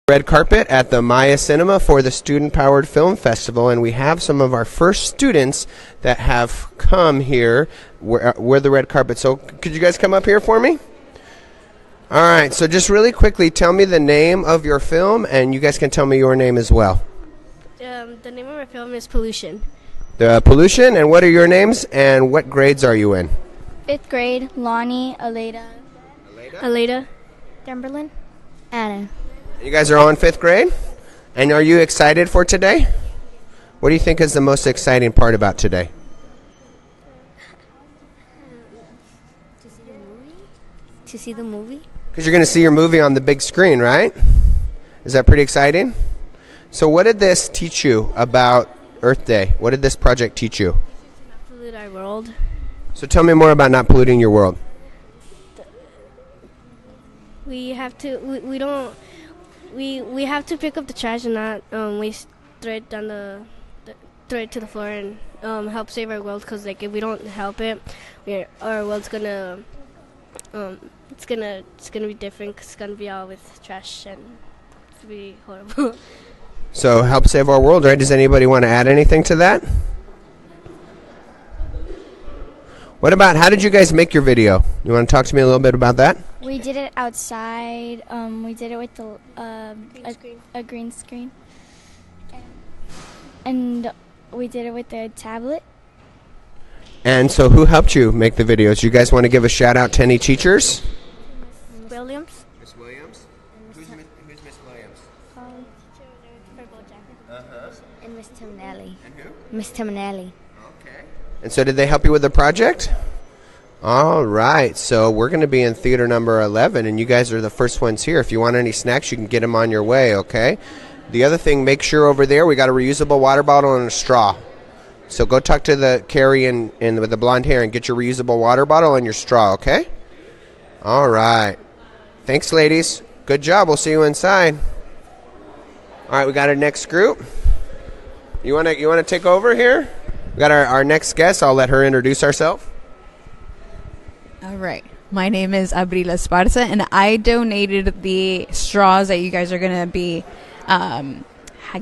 Red carpet at the Maya Cinema for the Student Powered Film Festival, and we have some of our first students that have come here where the red carpet. So could you guys come up here for me? All right, so just really quickly tell me the name of your film, and you guys can tell me your name as well. The name of my film is Pollution. The Pollution, and what are your names, and what grades are you in? 5th grade, Lonnie, Aleda, Timberland, Anna. You guys are all in 5th grade? And are you excited for today? What do you think is the most exciting part about today? To see the movie? Because you're going to see your movie on the big screen, right? Is that pretty exciting? So what did this teach you about Earth Day? What did this project teach you? Not pollute our world. So tell me more about not polluting your world. We have to. We don't. We have to pick up the trash and not waste. Throw it down throw it to the floor and help save our world. Because like if we don't help it, our world's gonna. It's gonna be different. 'Cause it's gonna be all with trash and it's gonna be horrible. So help save our world, right? Does anybody want to add anything to that? What about, how did you guys make your video? You want to talk to me a little bit about that? We did it outside. We did it with a green screen. And we did it with a tablet. And so who helped you make the videos? You guys want to give a shout out to any teachers? Williams. Miss Williams? Who's Miss Williams? And Miss Timonelli. And who? Miss Timonelli. Okay. And so did they help you with the project? All right. So we're going to be in theater number 11, and you guys are the first ones here. If you want any snacks, you can get them on your way, okay? The other thing, make sure over there we got a reusable water bottle and a straw. So go talk to the Carrie and with the blonde hair and get your reusable water bottle and your straw, okay? All right. Thanks, ladies. Good job. We'll see you inside. All right, we got our next group. You want to take over here? We got our next guest. I'll let her introduce herself. All right. My name is Abril Esparza, and I donated the straws that you guys are going to be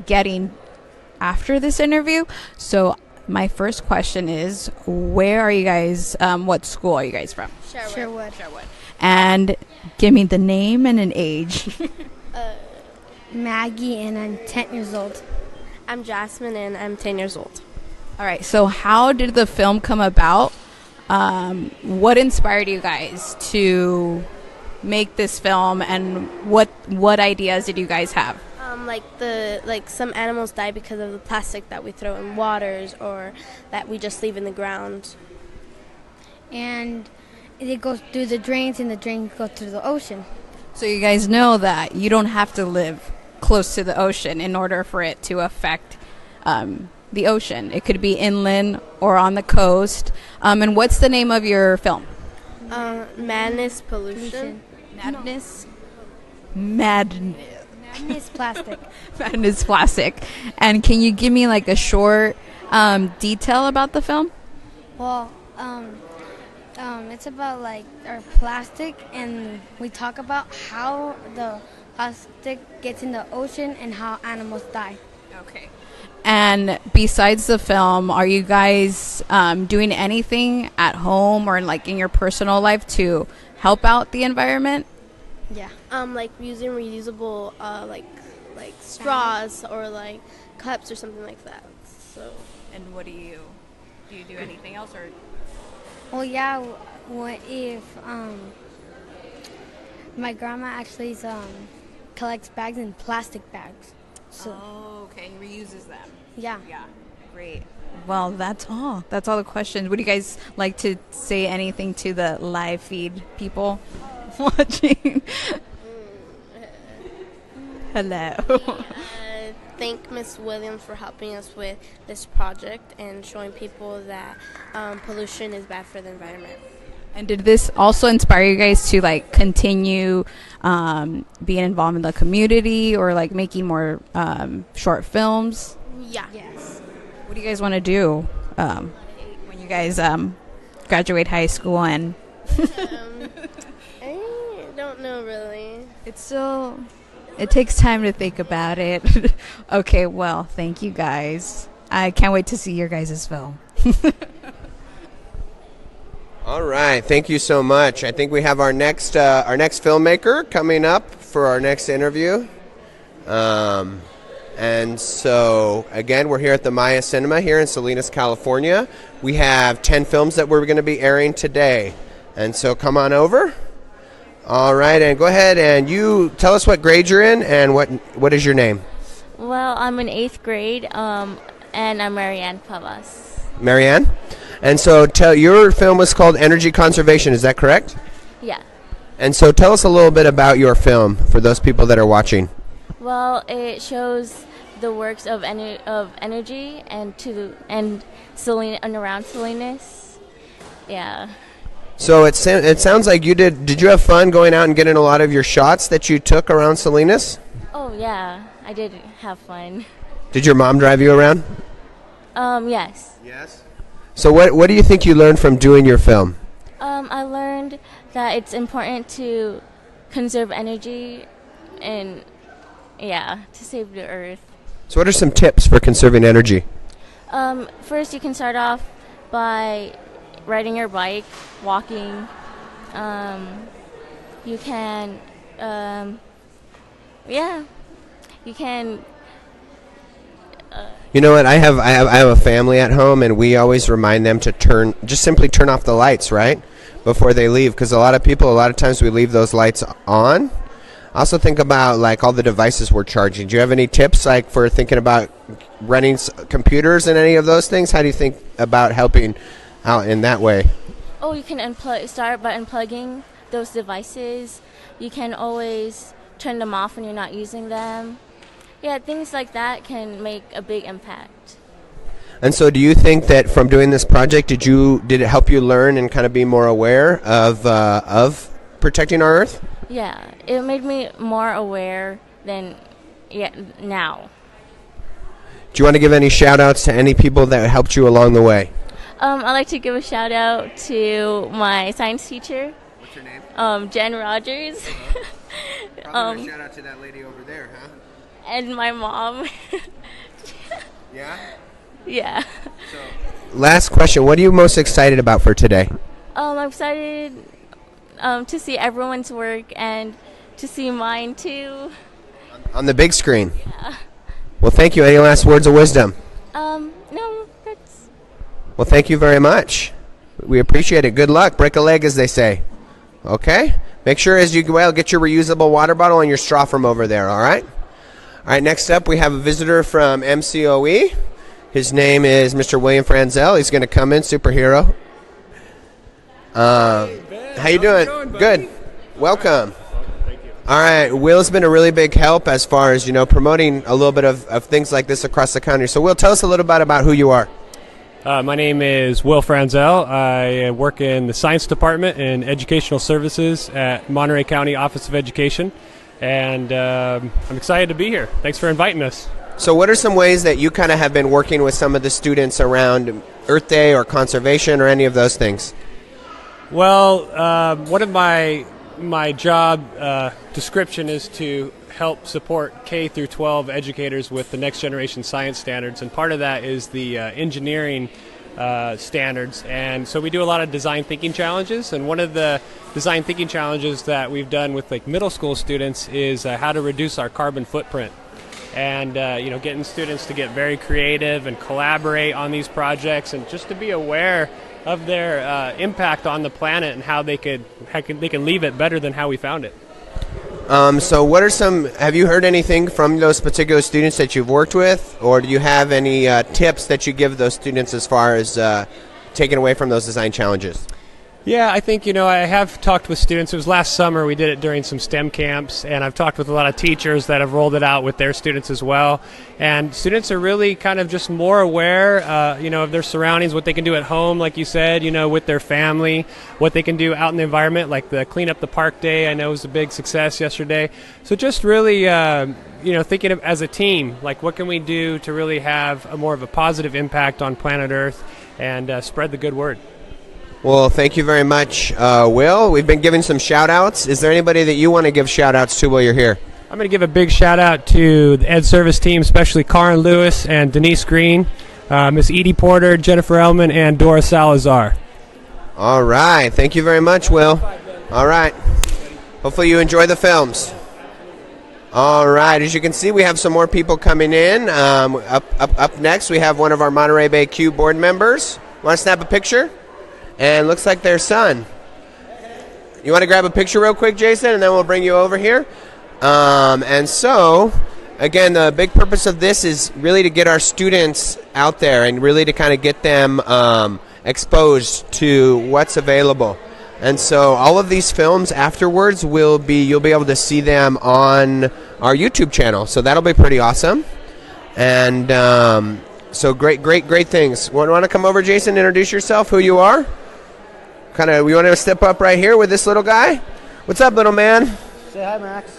getting after this interview. So my first question is, where are you guys, what school are you guys from? Sherwood. And give me the name and an age. Maggie, and I'm 10 years old. I'm Jasmine and I'm 10 years old. All right. So how did the film come about? What inspired you guys to make this film, and what ideas did you guys have? Like some animals die because of the plastic that we throw in waters or that we just leave in the ground. And it goes through the drains, and the drains go through the ocean. So you guys know that you don't have to live close to the ocean in order for it to affect the ocean. It could be inland or on the coast. And what's the name of your film? Madness, Pollution. Madness? Madness plastic. Madness plastic. And can you give me like a short detail about the film? Well, it's about like our plastic, and we talk about how the plastic gets in the ocean and how animals die. Okay. And besides the film, are you guys doing anything at home or like in your personal life to help out the environment? Yeah. Like using reusable like straws or like cups or something like that. So. And what do you do anything else, or? Well, yeah. What if my grandma actually collects bags in plastic bags? So. Oh, okay. Reuses them. Yeah. Yeah. Great. Well, that's all. That's all the questions. Would you guys like to say anything to the live feed people watching? Hello. Thank Miss Williams for helping us with this project and showing people that pollution is bad for the environment. And did this also inspire you guys to like continue being involved in the community or like making more short films? Yeah. Yes. What do you guys want to do when you guys graduate high school? And I don't know really. it's still It takes time to think about it. Okay, well, thank you guys. I can't wait to see your guys' film. All right, thank you so much. I think we have our next filmmaker coming up for our next interview. And so, again, we're here at the Maya Cinema here in Salinas, California. We have 10 films that we're going to be airing today. And so come on over. All right, and go ahead and you tell us what grade you're in and what is your name? Well, I'm in 8th grade, and I'm Marianne Pavas. Marianne? And so your film was called Energy Conservation, is that correct? Yeah. And so tell us a little bit about your film for those people that are watching. Well, it shows the works of energy and Salinas and around Salinas. Yeah. So it sounds like did you have fun going out and getting a lot of your shots that you took around Salinas? Oh, yeah. I did have fun. Did your mom drive you around? Yes. Yes. So what do you think you learned from doing your film? I learned that it's important to conserve energy and, to save the earth. So what are some tips for conserving energy? First, you can start off by riding your bike, walking. You can, you can. You know what? I have a family at home, and we always remind them to simply turn off the lights, right, before they leave. Because a lot of times we leave those lights on. Also think about like all the devices we're charging. Do you have any tips like for thinking about running computers and any of those things? How do you think about helping out in that way? Oh, you can start by unplugging those devices. You can always turn them off when you're not using them. Yeah, things like that can make a big impact. And so do you think that from doing this project, did it help you learn and kind of be more aware of protecting our Earth? Yeah, it made me more aware than now. Do you want to give any shout-outs to any people that helped you along the way? I'd like to give a shout-out to my science teacher. What's her name? Jen Rogers. Probably a shout-out to that lady over there, huh? And my mom. Yeah? Yeah. So, last question. What are you most excited about for today? I'm excited to see everyone's work and to see mine too. On the big screen? Yeah. Well, thank you. Any last words of wisdom? No, that's... Well, thank you very much. We appreciate it. Good luck. Break a leg, as they say. Okay? Make sure as you go out, get your reusable water bottle and your straw from over there, all right? All right, next up we have a visitor from MBCUE. His name is Mr. William Franzel. He's going to come in, superhero. How you doing? Good. Welcome. Thank you. All right, Will's been a really big help as far as, promoting a little bit of things like this across the country. So, Will, tell us a little bit about who you are. My name is Will Franzel. I work in the Science Department in Educational Services at Monterey County Office of Education. And I'm excited to be here. Thanks for inviting us. So what are some ways that you kind of have been working with some of the students around Earth Day or conservation or any of those things? Well, one of my job description is to help support K through 12 educators with the next generation science standards, and part of that is the engineering standards. And so we do a lot of design thinking challenges, and one of the design thinking challenges that we've done with like middle school students is how to reduce our carbon footprint. And getting students to get very creative and collaborate on these projects, and just to be aware of their impact on the planet and how they can leave it better than how we found it. So what are have you heard anything from those particular students that you've worked with, or do you have any tips that you give those students as far as taking away from those design challenges? Yeah, I think, I have talked with students. It was last summer. We did it during some STEM camps, and I've talked with a lot of teachers that have rolled it out with their students as well. And students are really kind of just more aware, of their surroundings, what they can do at home, like you said, with their family, what they can do out in the environment, like the Clean Up the Park Day, I know was a big success yesterday. So just really, thinking of as a team, like what can we do to really have a more of a positive impact on planet Earth and spread the good word. Well, thank you very much, Will. We've been giving some shout-outs. Is there anybody that you want to give shout-outs to while you're here? I'm going to give a big shout out to the Ed Service team, especially Karin Lewis and Denise Green, Miss Edie Porter, Jennifer Elman, and Dora Salazar. All right. Thank you very much, Will. All right. Hopefully you enjoy the films. All right. As you can see, we have some more people coming in. Up next, we have one of our Monterey Bay CUE board members. Want to snap a picture? And looks like their son. You want to grab a picture real quick, Jason, and then we'll bring you over here. And so, again, the big purpose of this is really to get our students out there and really to kind of get them exposed to what's available. And so all of these films afterwards you'll be able to see them on our YouTube channel. So that'll be pretty awesome. And so great things. Want to come over, Jason, introduce yourself, who you are? We want to step up right here with this little guy. What's up, little man? Say hi, Max.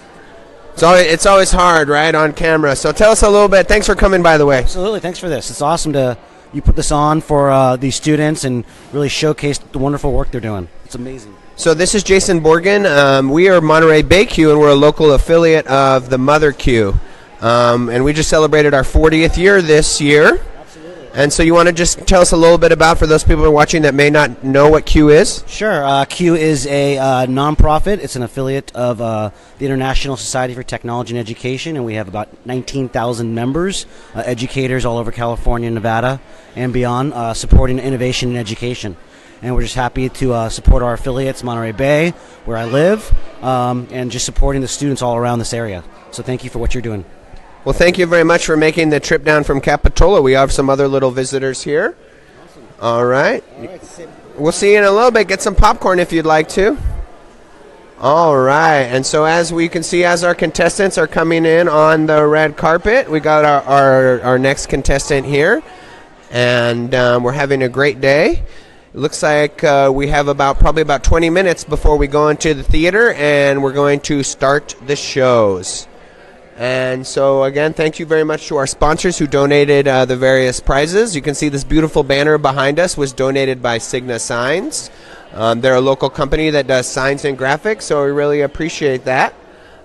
It's always hard, right, on camera. So tell us a little bit. Thanks for coming, by the way. Absolutely. Thanks for this. It's awesome you put this on for these students and really showcase the wonderful work they're doing. It's amazing. So this is Jason Borgen. We are Monterey Bay CUE, and we're a local affiliate of the Mother CUE. And we just celebrated our 40th year this year. Absolutely. And so you want to just tell us a little bit about, for those people who are watching that may not know what CUE is? Sure. CUE is a nonprofit. It's an affiliate of the International Society for Technology and Education, and we have about 19,000 members, educators all over California and Nevada and beyond, supporting innovation in education. And we're just happy to support our affiliates, Monterey Bay, where I live, and just supporting the students all around this area. So thank you for what you're doing. Well, thank you very much for making the trip down from Capitola. We have some other little visitors here. Awesome. All right. All We'll see you in a little bit. Get some popcorn if you'd like to. All right. And so as we can see, as our contestants are coming in on the red carpet, we got our next contestant here. And we're having a great day. It looks like we have probably about 20 minutes before we go into the theater, and we're going to start the shows. And so, again, thank you very much to our sponsors who donated the various prizes. You can see this beautiful banner behind us was donated by Signa Signs. They're a local company that does signs and graphics, so we really appreciate that.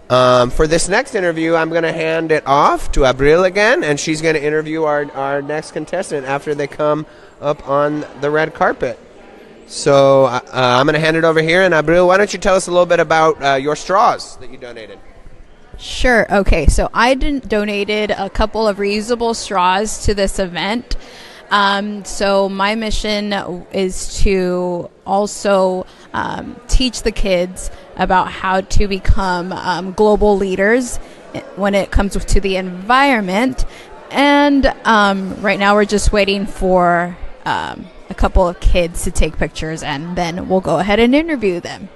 For this next interview, I'm going to hand it off to Abril again, and she's going to interview our next contestant after they come up on the red carpet. So I'm going to hand it over here, and Abril, why don't you tell us a little bit about your straws that you donated? Sure. Okay. So I donated a couple of reusable straws to this event. So my mission is to also teach the kids about how to become global leaders when it comes to the environment. And right now we're just waiting for a couple of kids to take pictures, and then we'll go ahead and interview them.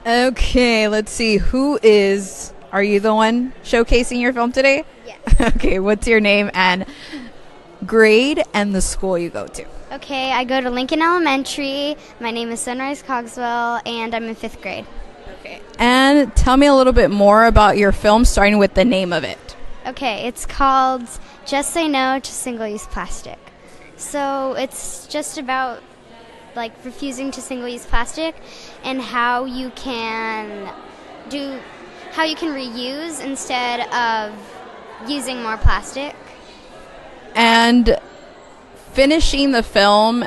Okay, let's see. Are you the one showcasing your film today? Yeah. Okay, what's your name and grade and the school you go to? Okay, I go to Lincoln Elementary. My name is Sunrise Cogswell, and I'm in 5th grade. Okay. And tell me a little bit more about your film, starting with the name of it. Okay, it's called Just Say No to Single-Use Plastic. So it's just about refusing to single-use plastic and how you can reuse instead of using more plastic. And finishing the film,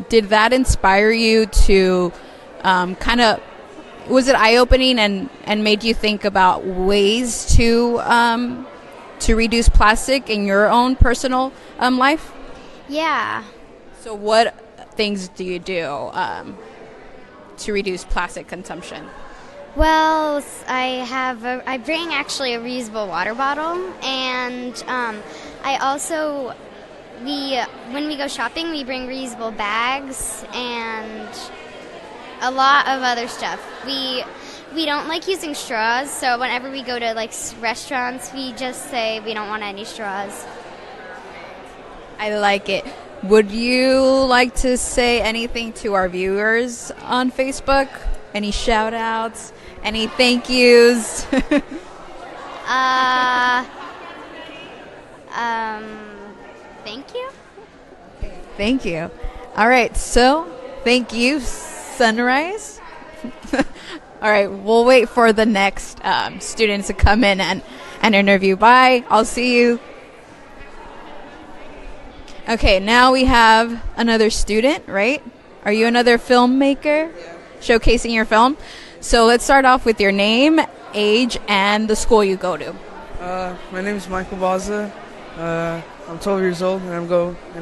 did that inspire you to was it eye-opening and made you think about ways to reduce plastic in your own personal life? Yeah. So what things do you do to reduce plastic consumption? Well, I bring actually a reusable water bottle, and I also, when we go shopping, we bring reusable bags and a lot of other stuff. We don't like using straws, so whenever we go to restaurants, we just say we don't want any straws. I like it. Would you like to say anything to our viewers on Facebook? Any shout outs? Any thank yous? Thank you. Thank you. All right, so thank you, Sunrise. All right, we'll wait for the next students to come in and interview. Bye. I'll see you. Okay, now we have another student, right? Are you another filmmaker showcasing your film? So let's start off with your name, age, and the school you go to. My name is Michael Baza. I'm 12 years old, and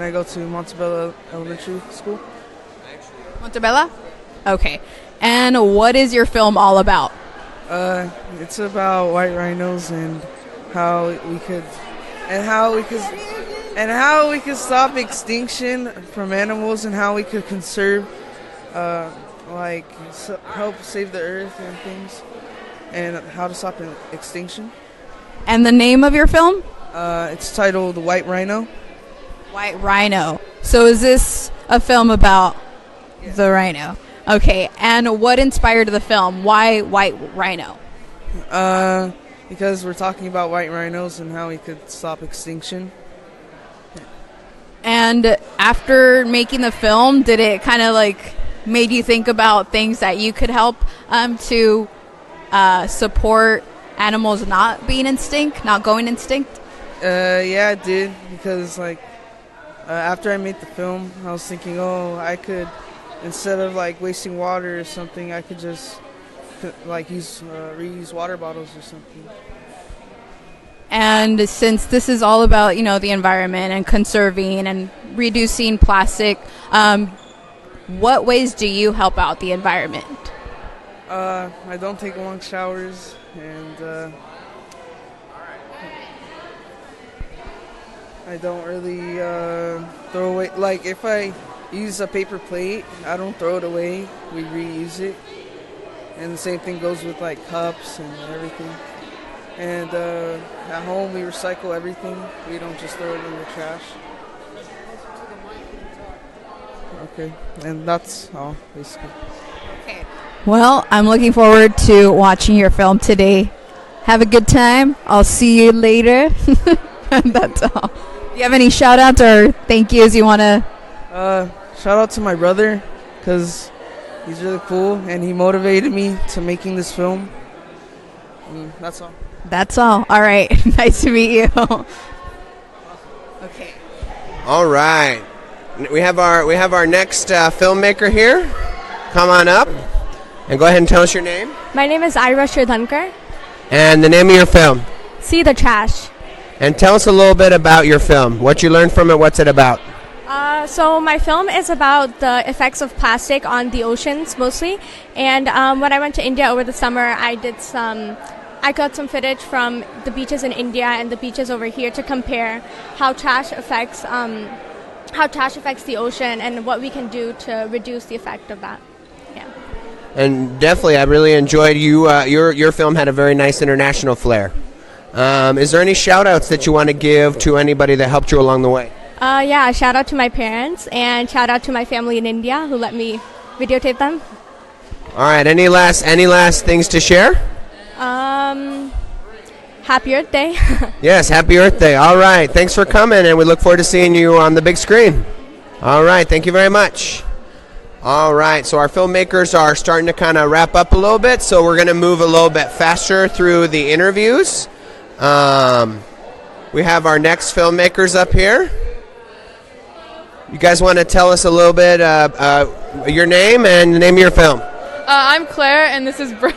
I go to Montebello Elementary School. Montebello? Okay. And what is your film all about? It's about white rhinos and how we could stop extinction from animals, and how we could conserve, help save the earth and things, and how to stop extinction. And the name of your film? It's titled White Rhino. White Rhino. So is this a film about the rhino? Okay, and what inspired the film? Why White Rhino? Because we're talking about white rhinos and how we could stop extinction. And after making the film, did it kind of made you think about things that you could help to support animals not being extinct, not going extinct? Yeah, it did, because after I made the film, I was thinking, I could, instead of wasting water or something, I could just reuse water bottles or something. And since this is all about, the environment and conserving and reducing plastic, what ways do you help out the environment? I don't take long showers, and I don't really throw away. If I use a paper plate, I don't throw it away. We reuse it. And the same thing goes with cups and everything. And at home, we recycle everything. We don't just throw it in the trash. Okay, and that's all, basically. Okay. Well, I'm looking forward to watching your film today. Have a good time. I'll see you later. And that's all. Do you have any shout-outs or thank yous you want to? Shout out to my brother, because he's really cool, and he motivated me to making this film. That's all. That's all. All right. Nice to meet you. Okay. All right. We have our next filmmaker here. Come on up and go ahead and tell us your name. My name is Ira Shridhankar. And the name of your film. See the Trash. And tell us a little bit about your film. What you learned from it, what's it about? So my film is about the effects of plastic on the oceans mostly. And when I went to India over the summer, I got some footage from the beaches in India and the beaches over here to compare how trash affects the ocean and what we can do to reduce the effect of that. Yeah. And definitely, I really enjoyed you. Your film had a very nice international flair. Is there any shout-outs that you want to give to anybody that helped you along the way? Yeah, shout out to my parents and shout out to my family in India who let me videotape them. All right. Any last things to share? Happy Earth Day. Yes, happy Earth Day. All right. Thanks for coming, and we look forward to seeing you on the big screen. All right. Thank you very much. All right. So our filmmakers are starting to kind of wrap up a little bit, so we're going to move a little bit faster through the interviews. We have our next filmmakers up here. You guys want to tell us a little bit your name and the name of your film? I'm Claire, and this is Brooke.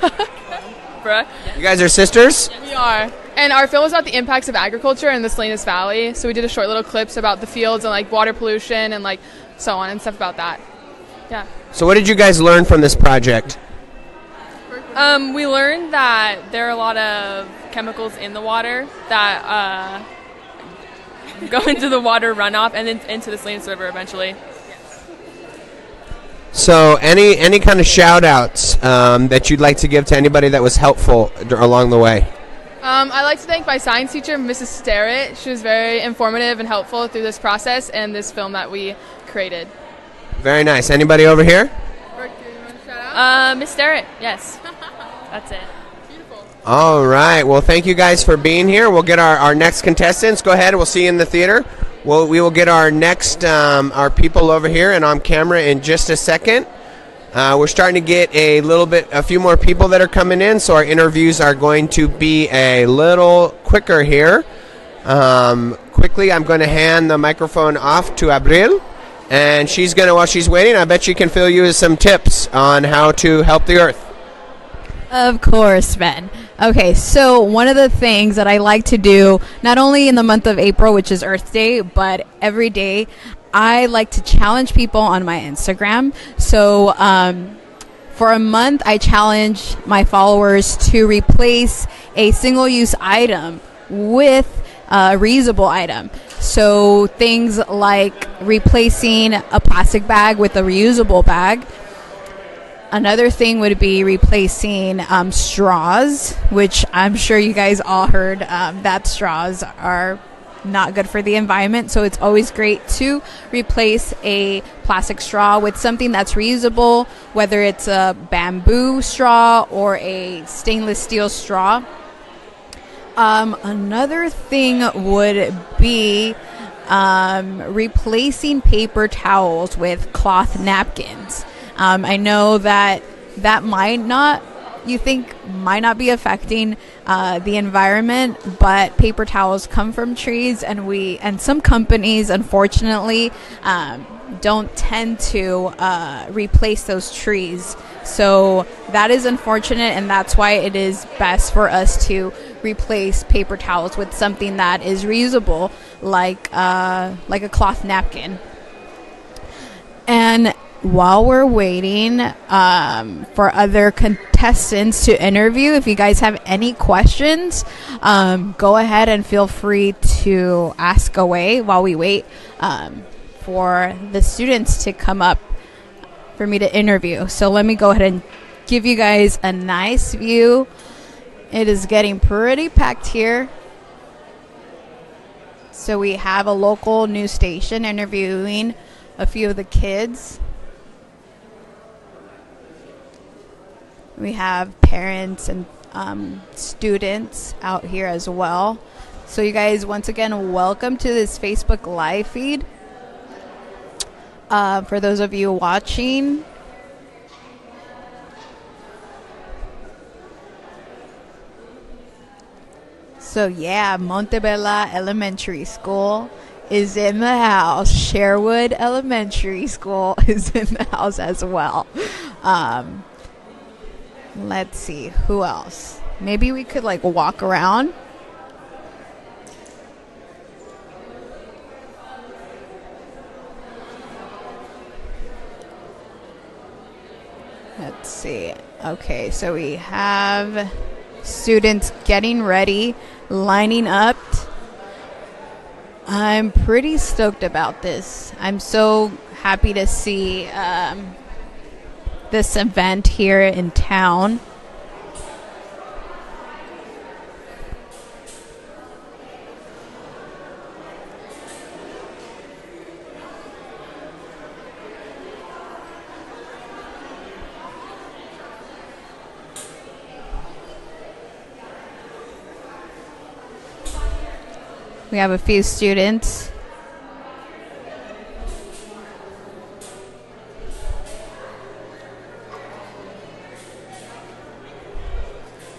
Brooke. You guys are sisters? We are. And our film is about the impacts of agriculture in the Salinas Valley. So we did a short little clips about the fields and water pollution and so on and stuff about that. Yeah. So what did you guys learn from this project? We learned that there are a lot of chemicals in the water that go into the water runoff and then into the Salinas River eventually. So any kind of shout-outs that you'd like to give to anybody that was helpful along the way? I'd like to thank my science teacher, Mrs. Starrett. She was very informative and helpful through this process and this film that we created. Very nice. Anybody over here? Miss Starrett, yes. That's it. All right. Well, thank you guys for being here. We'll get our next contestants. Go ahead. We'll see you in the theater. We will get our next our people over here and on camera in just a second. We're starting to get a few more people that are coming in, so our interviews are going to be a little quicker here. Quickly, I'm going to hand the microphone off to Abril, and she's going to, while she's waiting, I bet she can fill you with some tips on how to help the earth. Of course, Ben. Okay, so one of the things that I like to do, not only in the month of April, which is Earth Day, but every day, I like to challenge people on my Instagram. So for a month, I challenge my followers to replace a single-use item with a reusable item. So things like replacing a plastic bag with a reusable bag. Another thing would be replacing straws, which I'm sure you guys all heard that straws are not good for the environment. So it's always great to replace a plastic straw with something that's reusable, whether it's a bamboo straw or a stainless steel straw. Another thing would be replacing paper towels with cloth napkins. I know that might not be affecting the environment, but paper towels come from trees, and some companies, unfortunately, don't tend to replace those trees. So that is unfortunate, and that's why it is best for us to replace paper towels with something that is reusable, like a cloth napkin. And while we're waiting for other contestants to interview, if you guys have any questions, go ahead and feel free to ask away while we wait for the students to come up for me to interview. So let me go ahead and give you guys a nice view. It is getting pretty packed here. So we have a local news station interviewing a few of the kids. We have parents and students out here as well. So you guys, once again, welcome to this Facebook Live feed. For those of you watching, so yeah, Montebella Elementary School is in the house. Sherwood Elementary School is in the house as well. Let's see, who else? Maybe we could walk around. Let's see. Okay, so we have students getting ready, lining up. I'm pretty stoked about this. I'm so happy to see this event here in town. We have a few students.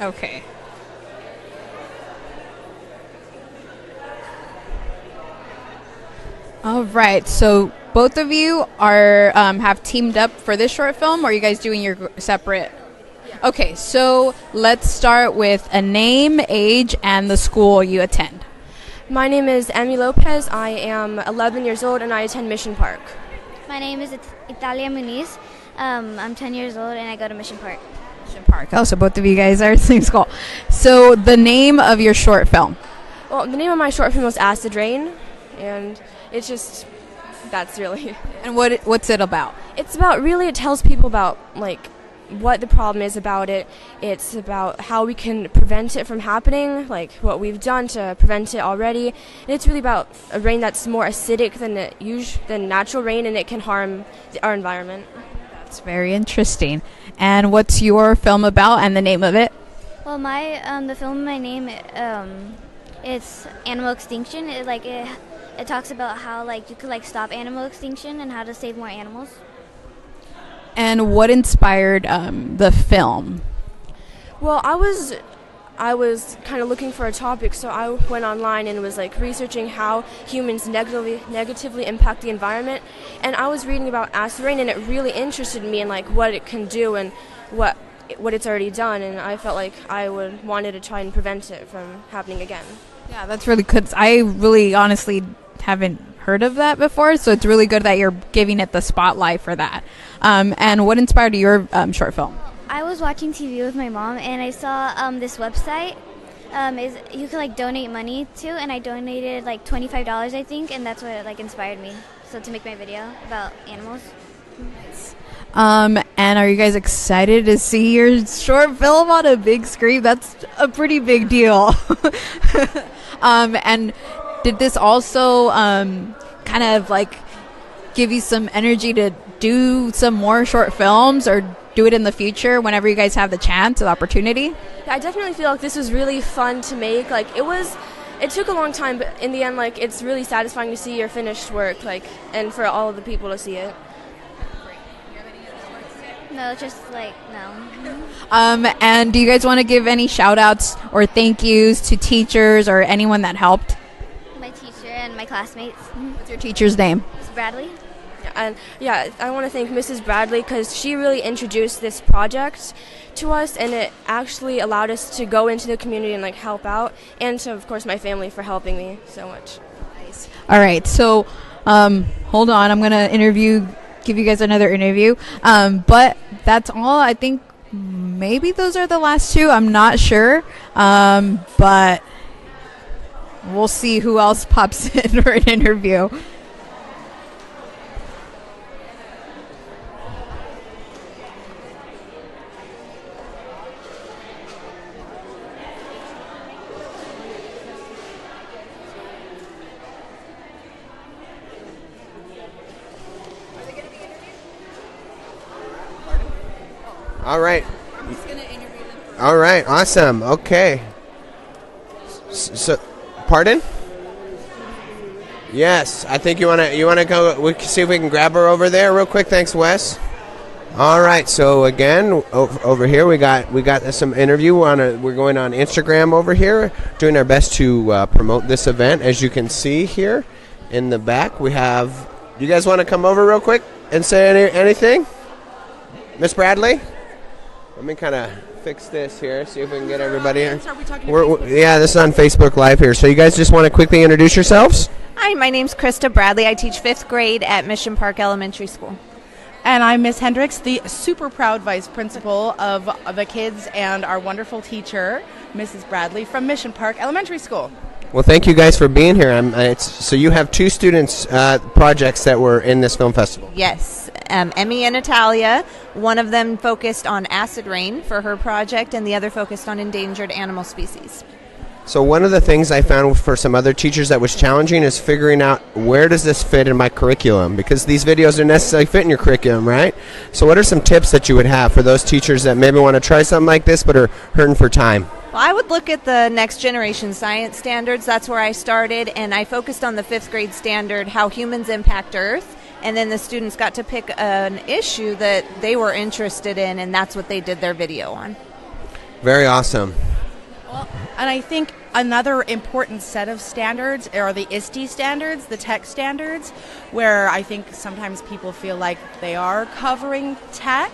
Okay. All right. So both of you are have teamed up for this short film, or are you guys doing your separate? Okay. So let's start with a name, age, and the school you attend. My name is Emmy Lopez. I am 11 years old and I attend Mission Park. My name is Italia Muniz. I'm 10 years old and I go to Mission Park. Mission Park. Oh, so both of you guys are at the same school. So the name of your short film? Well, the name of my short film was Acid Rain, and it's just, that's really. And what's it about? It's about, really, it tells people about, what the problem is about it. It's about how we can prevent it from happening, what we've done to prevent it already. And it's really about a rain that's more acidic than natural rain, and it can harm our environment. That's very interesting. And what's your film about and the name of it? Well, the film, my name, it's Animal Extinction. It talks about how you could stop animal extinction and how to save more animals. And what inspired the film? Well, I was kind of looking for a topic, so I went online and was like researching how humans negatively impact the environment. And I was reading about acid rain, and it really interested me in like what it can do and what it's already done. And I felt like I wanted to try and prevent it from happening again. Yeah, that's really good. I really honestly haven't heard of that before, so it's really good that you're giving it the spotlight for that. And what inspired your short film? I was watching TV with my mom, and I saw this website. You could like donate money to, and I donated like $25, I think, and that's what like inspired me. So to make my video about animals. And are you guys excited to see your short film on a big screen? That's a pretty big deal. And did this also kind of like give you some energy to do some more short films or do it in the future whenever you guys have the chance, the opportunity? I definitely feel like this was really fun to make. Like it took a long time, but in the end, like it's really satisfying to see your finished work, like, and for all of the people to see it. No, just like no. And do you guys want to give any shout outs or thank yous to teachers or anyone that helped? My teacher and my classmates. What's your teacher's name? Miss Bradley. And yeah, I want to thank Mrs. Bradley because she really introduced this project to us, and it actually allowed us to go into the community and like help out, and to of course my family for helping me so much. Nice. All right, so hold on, I'm gonna give you guys another interview, but that's all. I think maybe those are the last two. I'm not sure, but we'll see who else pops in for an interview. All right. All right. Awesome. Okay. So, pardon? Yes. I think you wanna go. We can see if we can grab her over there real quick. Thanks, Wes. All right. So again, over here we got some interview. We're going on Instagram over here, doing our best to promote this event. As you can see here in the back, we have. You guys want to come over real quick and say anything, Miss Bradley? Let me kind of fix this here, see if we can get everybody here. Yeah, this is on Facebook Live here. So you guys just want to quickly introduce yourselves? Hi, my name's Krista Bradley. I teach 5th grade at Mission Park Elementary School. And I'm Miss Hendricks, the super proud vice principal of the kids and our wonderful teacher, Mrs. Bradley from Mission Park Elementary School. Well, thank you guys for being here. So you have two students' projects that were in this film festival. Yes, Emmy and Natalia. One of them focused on acid rain for her project, and the other focused on endangered animal species. So one of the things I found for some other teachers that was challenging is figuring out where does this fit in my curriculum, because these videos don't necessarily fit in your curriculum, right? So what are some tips that you would have for those teachers that maybe want to try something like this but are hurting for time? Well, I would look at the next generation science standards. That's where I started, and I focused on the 5th grade standard, how humans impact Earth, and then the students got to pick an issue that they were interested in, and that's what they did their video on. Very awesome. Well, and I think another important set of standards are the ISTE standards, the tech standards, where I think sometimes people feel like they are covering tech,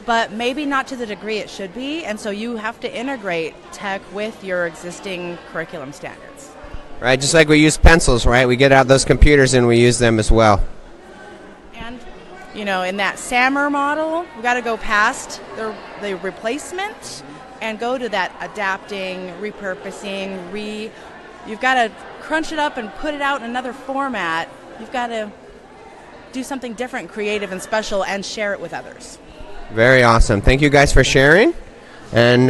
but maybe not to the degree it should be, and so you have to integrate tech with your existing curriculum standards. Right, just like we use pencils, right? We get out those computers and we use them as well. And, you know, in that SAMR model, we've got to go past the replacement and go to that adapting, repurposing, you've got to crunch it up and put it out in another format. You've got to do something different, creative, and special, and share it with others. Very awesome. Thank you guys for sharing, and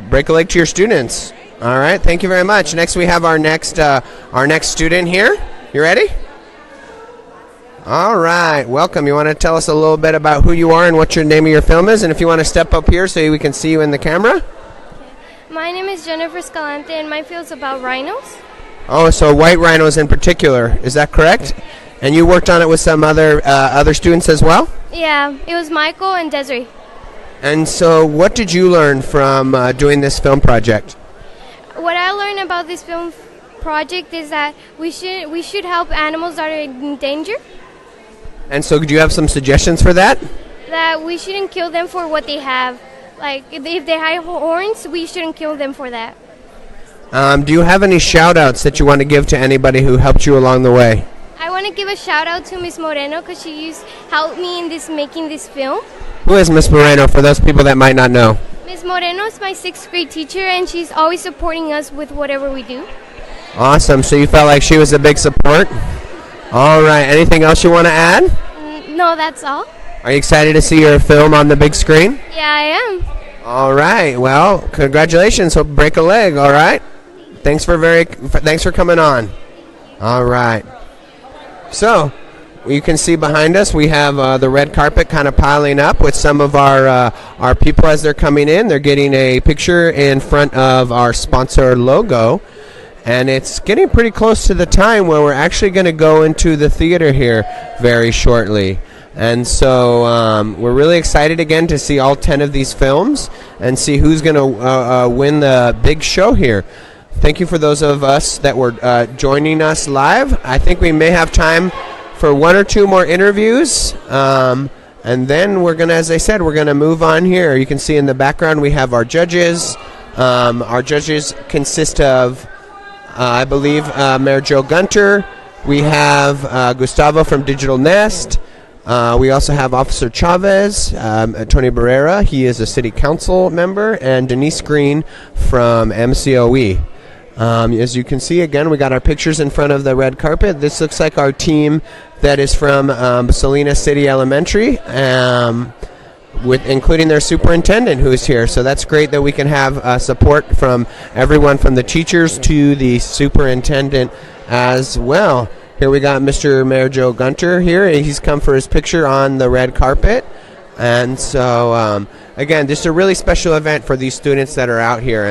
break a leg to your students. All right, thank you very much. Next, we have our next student here. You ready? All right, welcome. You want to tell us a little bit about who you are and what your name of your film is, and if you want to step up here so we can see you in the camera. My name is Jennifer Escalante, and my field's about rhinos. Oh, so white rhinos in particular. Is that correct? And you worked on it with some other students as well? Yeah, it was Michael and Desiree. And so what did you learn from doing this film project? What I learned about this film project is that we should help animals that are in danger. And so do you have some suggestions for that? That we shouldn't kill them for what they have. Like, if they have horns, we shouldn't kill them for that. Do you have any shout-outs that you want to give to anybody who helped you along the way? I want to give a shout-out to Miss Moreno because she helped me in making this film. Who is Miss Moreno, for those people that might not know? Miss Moreno is my 6th grade teacher, and she's always supporting us with whatever we do. Awesome. So you felt like she was a big support? All right. Anything else you want to add? No, that's all. Are you excited to see your film on the big screen? Yeah, I am. All right. Well, congratulations. Hope break a leg. All right. Thanks for coming on. All right. So you can see behind us we have the red carpet kind of piling up with some of our people as they're coming in. They're getting a picture in front of our sponsor logo. And it's getting pretty close to the time where we're actually going to go into the theater here very shortly. And so we're really excited again to see all 10 of these films and see who's going to win the big show here. Thank you for those of us that were joining us live. I think we may have time for 1 or 2 more interviews. And then we're going to, as I said, we're going to move on here. You can see in the background we have our judges. Our judges consist of I believe Mayor Joe Gunter. We have Gustavo from Digital Nest. We also have Officer Chavez, Tony Barrera. He is a city council member, and Denise Green from MBCUE. As you can see, again, we got our pictures in front of the red carpet. This looks like our team that is from Salinas City Elementary, with including their superintendent who is here. So that's great that we can have support from everyone from the teachers to the superintendent as well. Here we got Mr. Mayor Joe Gunter here. He's come for his picture on the red carpet. And so, again, this is a really special event for these students that are out here.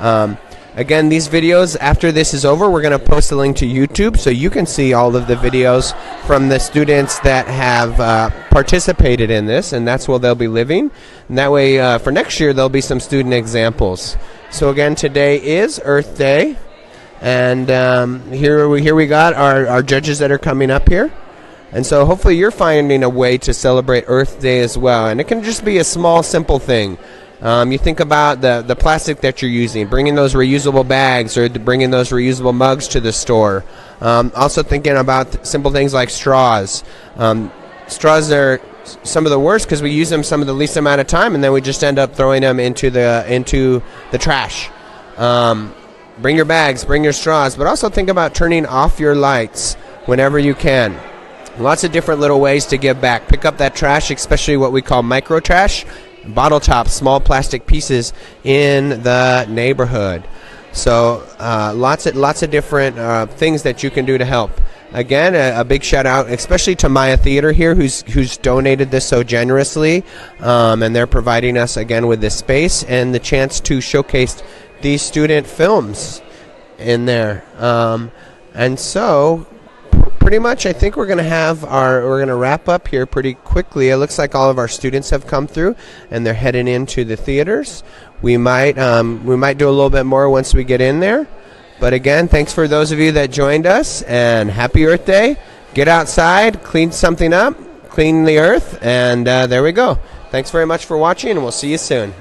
And again, these videos, after this is over, we're going to post a link to YouTube so you can see all of the videos from the students that have participated in this, and that's where they'll be living. And that way, for next year, there'll be some student examples. So again, today is Earth Day, and here we got our judges that are coming up here. And so hopefully you're finding a way to celebrate Earth Day as well. And it can just be a small, simple thing. You think about the plastic that you're using, bringing those reusable bags or bringing those reusable mugs to the store. Also thinking about simple things like straws. Straws are some of the worst because we use them some of the least amount of time, and then we just end up throwing them into the trash. Bring your bags, bring your straws, but also think about turning off your lights whenever you can. Lots of different little ways to give back. Pick up that trash, especially what we call micro trash. Bottle tops, small plastic pieces in the neighborhood. So lots of different things that you can do to help. Again, a big shout out, especially to Maya Theater here, who's donated this so generously, and they're providing us again with this space and the chance to showcase these student films in there. And so, pretty much, I think we're going to wrap up here pretty quickly. It looks like all of our students have come through, and they're heading into the theaters. We might do a little bit more once we get in there. But again, thanks for those of you that joined us, and happy Earth Day. Get outside, clean something up, clean the earth, and there we go. Thanks very much for watching, and we'll see you soon.